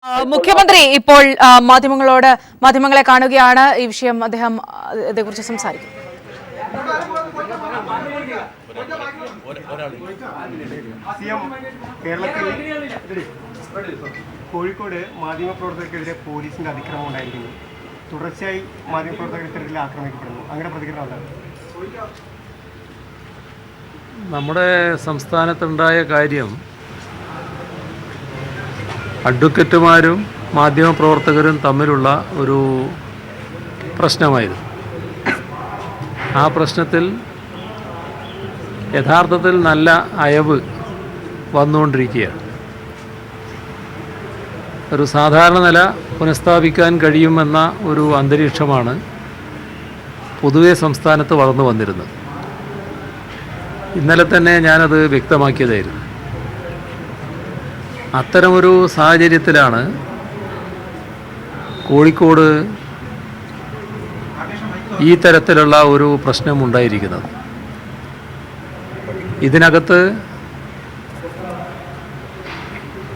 മുഖ്യമന്ത്രി ഇപ്പോൾ മാധ്യമങ്ങളെ കാണുകയാണ്. ഈ വിഷയം അദ്ദേഹം ഇതേക്കുറിച്ച് സംസാരിക്കും. കേരളത്തിൽ കോഴിക്കോട് മാധ്യമപ്രവർത്തകർക്കെതിരെ പോലീസിന്റെ അതിക്രമം ഉണ്ടായിരിക്കുന്നു. തുടർച്ചയായി മാധ്യമപ്രവർത്തകർ ഇത്തരത്തിൽ ആക്രമിക്കപ്പെടുന്നു. അങ്ങനെ പ്രതികരണം ഉണ്ടാകും. നമ്മുടെ സംസ്ഥാനത്തുണ്ടായ കാര്യം അഡ്വക്കറ്റുമാരും മാധ്യമപ്രവർത്തകരും തമ്മിലുള്ള ഒരു പ്രശ്നമായിരുന്നു. ആ പ്രശ്നത്തിൽ യഥാർത്ഥത്തിൽ നല്ല അയവ് വന്നുകൊണ്ടിരിക്കുകയാണ്. ഒരു സാധാരണ നില പുനഃസ്ഥാപിക്കാൻ കഴിയുമെന്ന ഒരു അന്തരീക്ഷമാണ് പൊതുവെ സംസ്ഥാനത്ത് വളർന്നു വന്നിരുന്നത്. ഇന്നലെ തന്നെ ഞാനത് വ്യക്തമാക്കിയതായിരുന്നു. അത്തരമൊരു സാഹചര്യത്തിലാണ് കോഴിക്കോട് ഈ തരത്തിലുള്ള ഒരു പ്രശ്നമുണ്ടായിരിക്കുന്നത്. ഇതിനകത്ത്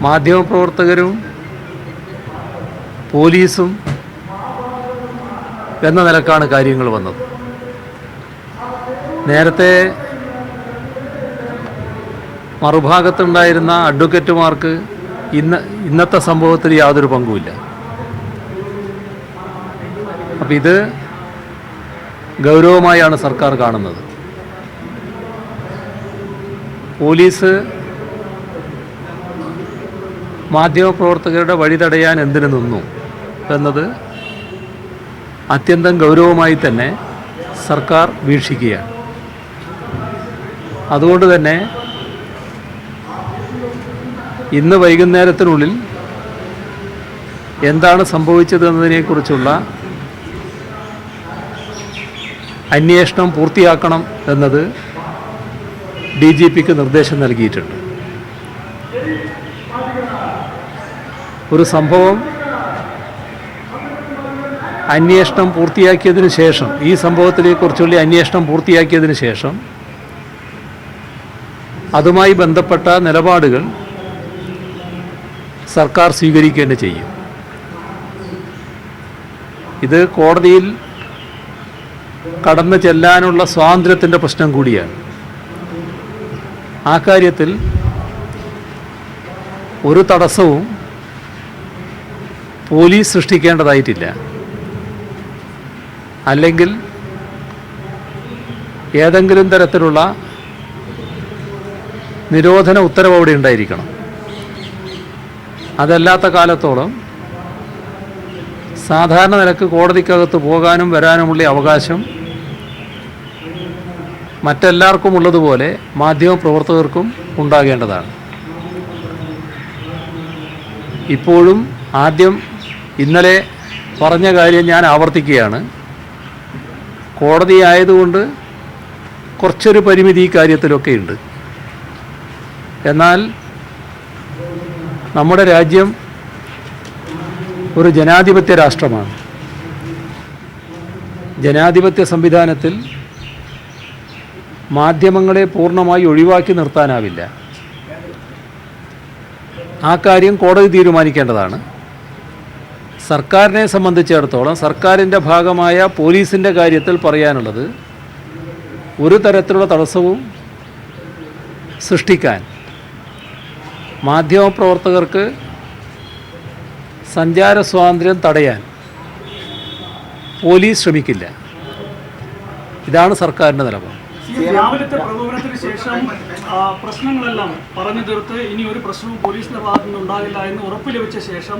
മാധ്യമപ്രവർത്തകരും പോലീസും എന്ന നിലക്കാണ് കാര്യങ്ങൾ വന്നത്. നേരത്തെ മറുഭാഗത്തുണ്ടായിരുന്ന അഡ്വക്കറ്റുമാർക്ക് ഇന്നത്തെ സംഭവത്തിൽ യാതൊരു പങ്കുമില്ല. അപ്പം ഇത് ഗൗരവമായാണ് സർക്കാർ കാണുന്നത്. പോലീസ് മാധ്യമപ്രവർത്തകരുടെ വഴി തടയാൻ എന്തിനു നിന്നു എന്നത് അത്യന്തം ഗൗരവമായി തന്നെ സർക്കാർ വീക്ഷിക്കുകയാണ്. അതുകൊണ്ട് തന്നെ ഇന്ന് വൈകുന്നേരത്തിനുള്ളിൽ എന്താണ് സംഭവിച്ചതെന്നതിനെക്കുറിച്ചുള്ള അന്വേഷണം പൂർത്തിയാക്കണം എന്നത് DGPക്ക് നിർദ്ദേശം നൽകിയിട്ടുണ്ട്. ഒരു സംഭവം അന്വേഷണം പൂർത്തിയാക്കിയതിന് ശേഷം, ഈ സംഭവത്തിനെക്കുറിച്ചുള്ള അന്വേഷണം പൂർത്തിയാക്കിയതിന് ശേഷം അതുമായി ബന്ധപ്പെട്ട നിലപാടുകൾ സർക്കാർ സ്വീകരിക്കേണ്ടി ചെയ്യും. ഇത് കോടതിയിൽ കടന്നു ചെല്ലാനുള്ള സ്വാതന്ത്ര്യത്തിൻ്റെ പ്രശ്നം കൂടിയാണ്. ആ കാര്യത്തിൽ ഒരു തടസ്സവും പോലീസ് സൃഷ്ടിക്കേണ്ടതായിട്ടില്ല. അല്ലെങ്കിൽ ഏതെങ്കിലും തരത്തിലുള്ള നിരോധന ഉത്തരവ് അവിടെ ഉണ്ടായിരിക്കണം. അതല്ലാത്ത കാലത്തോളം സാധാരണ നിലക്ക് കോടതിക്കകത്ത് പോകാനും വരാനുമുള്ള അവകാശം മറ്റെല്ലാവർക്കും ഉള്ളതുപോലെ മാധ്യമപ്രവർത്തകർക്കും ഉണ്ടാകേണ്ടതാണ്. ഇപ്പോഴും ഇന്നലെ പറഞ്ഞ കാര്യം ഞാൻ ആവർത്തിക്കുകയാണ്. കോടതി ആയതുകൊണ്ട് കുറച്ചൊരു പരിമിതി ഈ കാര്യത്തിലൊക്കെ ഉണ്ട്. എന്നാൽ നമ്മുടെ രാജ്യം ഒരു ജനാധിപത്യ രാഷ്ട്രമാണ്. ജനാധിപത്യ സംവിധാനത്തിൽ മാധ്യമങ്ങളെ പൂർണ്ണമായി ഒഴിവാക്കി നിർത്താനാവില്ല. ആ കാര്യം കോടതി തീരുമാനിക്കേണ്ടതാണ്. സർക്കാരിനെ സംബന്ധിച്ചിടത്തോളം സർക്കാരിൻ്റെ ഭാഗമായ പോലീസിൻ്റെ കാര്യത്തിൽ പറയാനുള്ളത്, ഒരു തരത്തിലുള്ള തടസ്സവും സൃഷ്ടിക്കാൻ മാധ്യമപ്രവർത്തകർക്ക് സഞ്ചാര സ്വാതന്ത്ര്യം തടയാൻ പോലീസ് ശ്രമിക്കില്ല. ഇതാണ് സർക്കാരിൻ്റെ നിലപാട്. രാവിലത്തെ പ്രകോപനത്തിന് ശേഷം പ്രശ്നങ്ങളെല്ലാം പറഞ്ഞു തീർത്ത് ഇനി ഒരു പ്രശ്നവും പോലീസിന്റെ ഭാഗത്തു നിന്ന് ഉണ്ടാകില്ല എന്ന് ഉറപ്പ് ലഭിച്ച ശേഷം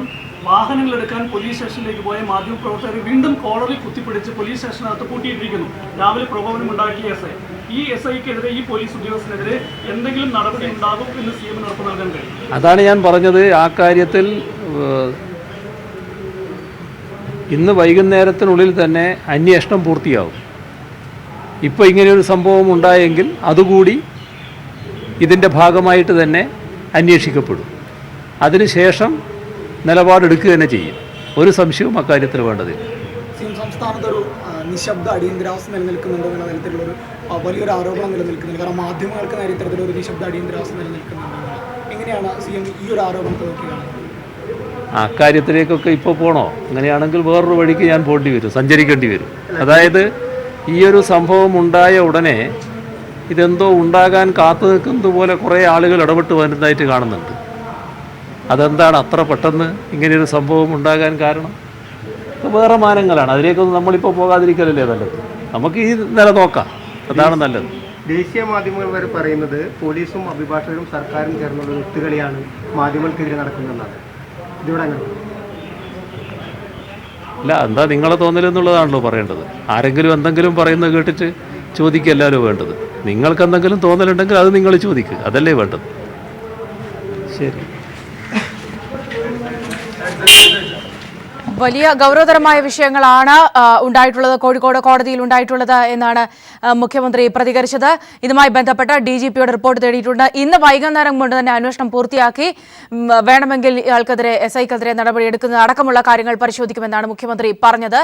വാഹനങ്ങൾ എടുക്കാൻ പോലീസ് സ്റ്റേഷനിലേക്ക് പോയ മാധ്യമപ്രവർത്തകർ വീണ്ടും കോളറിൽ കുത്തിപ്പിടിച്ച് പോലീസ് സ്റ്റേഷനകത്ത് പൂട്ടിയിട്ടിരിക്കുന്നു. രാവിലെ പ്രകോപനം ഉണ്ടാക്കിയ SI, ഈ SIക്കെതിരെ, ഈ പോലീസ് ഉദ്യോഗസ്ഥനെതിരെ എന്തെങ്കിലും നടപടി ഉണ്ടാകും എന്ന് CM ഉറപ്പ് നൽകാൻ കഴിയും. അതാണ് ഞാൻ പറഞ്ഞത്. ആ കാര്യത്തിൽ ഇന്ന് വൈകുന്നേരത്തിനുള്ളിൽ തന്നെ അന്വേഷണം പൂർത്തിയാവും. ഇപ്പോൾ ഇങ്ങനെയൊരു സംഭവം ഉണ്ടായെങ്കിൽ അതുകൂടി ഇതിൻ്റെ ഭാഗമായിട്ട് തന്നെ അന്വേഷിക്കപ്പെടും. അതിനുശേഷം നിലപാടെടുക്കുക തന്നെ ചെയ്യും. ഒരു സംശയവും അക്കാര്യത്തിൽ വേണ്ടതില്ല. സംസ്ഥാനത്തൊരു നിശബ്ദ അടിയന്തരാവസ്ഥ നിലനിൽക്കുന്നുണ്ടെന്നുള്ള തരത്തിലുള്ളൊരു വലിയൊരു ആരോപണം നിലനിൽക്കുന്നുണ്ട്. കാരണം മാധ്യമങ്ങൾക്ക് നേരെ ഇത്തരത്തിലൊരു നിശബ്ദ അടിയന്തരാവസ്ഥ നിലനിൽക്കുന്നുണ്ടെന്നാണ്. എങ്ങനെയാണ് CM ഈ ഒരു ആരോപണത്തെ നോക്കി കാണുന്നത്? അക്കാര്യത്തിലേക്കൊക്കെ ഇപ്പോൾ പോകണോ? അങ്ങനെയാണെങ്കിൽ വേറൊരു വഴിക്ക് ഞാൻ പോകേണ്ടി വരും, സഞ്ചരിക്കേണ്ടി വരും. അതായത് ഈ ഒരു സംഭവം ഉണ്ടായ ഉടനെ ഇതെന്തോ ഉണ്ടാകാൻ കാത്തു നിൽക്കുന്നത് പോലെ കുറേ ആളുകൾ ഇടപെട്ട് വരുന്നതായിട്ട് കാണുന്നുണ്ട്. അതെന്താണ് അത്ര പെട്ടെന്ന് ഇങ്ങനെയൊരു സംഭവം ഉണ്ടാകാൻ കാരണം? വേറെ മാനങ്ങളാണ്, അതിലേക്കൊന്നും നമ്മളിപ്പോൾ പോകാതിരിക്കലല്ലേ നല്ലത്. നമുക്ക് ഈ നില നോക്കാം, അതാണ് നല്ലത്. ദേശീയ മാധ്യമങ്ങൾ വരെ പറയുന്നത് പോലീസും അഭിഭാഷകരും സർക്കാരും ചേർന്നുള്ള ഒത്തുകളിയാണ് മാധ്യമങ്ങൾക്കെതിരെ നടക്കുന്നതെന്നാണ്. ഇതിവിടെ അങ്ങനെ അല്ല, എന്താ നിങ്ങളെ തോന്നലെന്നുള്ളതാണല്ലോ പറയേണ്ടത്. ആരെങ്കിലും എന്തെങ്കിലും പറയുന്നത് കേട്ടിട്ട് ചോദിക്കുകയല്ലോ വേണ്ടത്. നിങ്ങൾക്ക് എന്തെങ്കിലും തോന്നലുണ്ടെങ്കിൽ അത് നിങ്ങൾ ചോദിക്കുക, അതല്ലേ വേണ്ടത്. ശരി. വലിയ ഗൗരവതരമായ വിഷയങ്ങളാണ് ഉണ്ടായിട്ടുള്ളത്, കോഴിക്കോട് കോടതിയിൽ ഉണ്ടായിട്ടുള്ളത് എന്നാണ് മുഖ്യമന്ത്രി പ്രതികരിച്ചത്. ഇതുമായി ബന്ധപ്പെട്ട DGPയുടെ റിപ്പോർട്ട് തേടിയിട്ടുണ്ട്. ഇന്ന് വൈകുന്നേരം കൊണ്ട് തന്നെ അന്വേഷണം പൂർത്തിയാക്കി വേണമെങ്കിൽ ഇയാൾക്കെതിരെ SIക്കെതിരെ നടപടിയെടുക്കുന്നത് അടക്കമുള്ള കാര്യങ്ങൾ പരിശോധിക്കുമെന്നാണ് മുഖ്യമന്ത്രി പറഞ്ഞത്.